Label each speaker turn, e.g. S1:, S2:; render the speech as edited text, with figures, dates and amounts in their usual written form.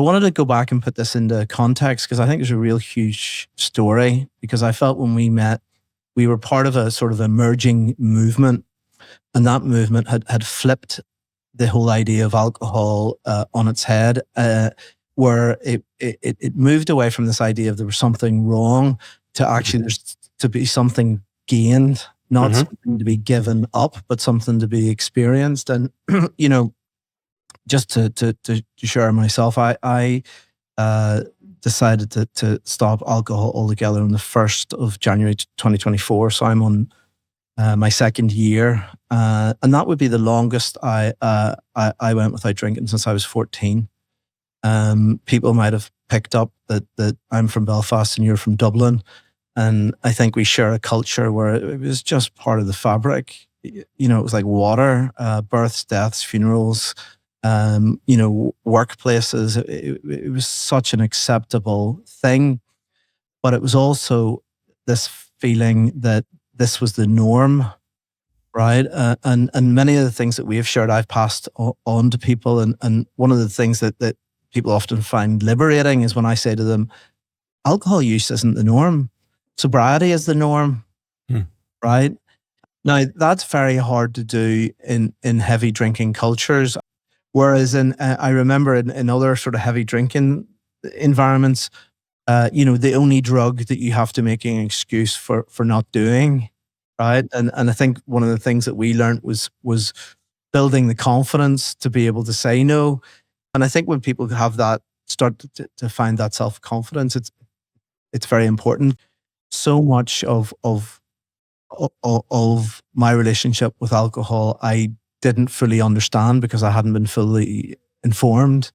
S1: wanted to go back and put this into context because I think there's a real huge story, because I felt when we met, we were part of a sort of emerging movement, and that movement had flipped the whole idea of alcohol on its head, where it moved away from this idea of there was something wrong to actually there's to be something gained, not something to be given up, but something to be experienced. And you know, just to share myself, I decided to stop alcohol altogether on the 1st of January 2024. So I'm on my second year, and that would be the longest I went without drinking since I was 14. People might have picked up that I'm from Belfast and you're from Dublin, and I think we share a culture where it was just part of the fabric. You know, it was like water, births, deaths, funerals, you know, workplaces. It was such an acceptable thing, but it was also this feeling that this was the norm, right? And many of the things that we have shared, I've passed on to people. And one of the things that people often find liberating is when I say to them, alcohol use isn't the norm. Sobriety is the norm, right? Now, that's very hard to do in heavy drinking cultures. Whereas I remember in other sort of heavy drinking environments, you know, the only drug that you have to make an excuse for not doing, right? And I think one of the things that we learned was building the confidence to be able to say no. And I think when people have that, start to find that self-confidence, it's very important. So much of my relationship with alcohol, I didn't fully understand because I hadn't been fully informed.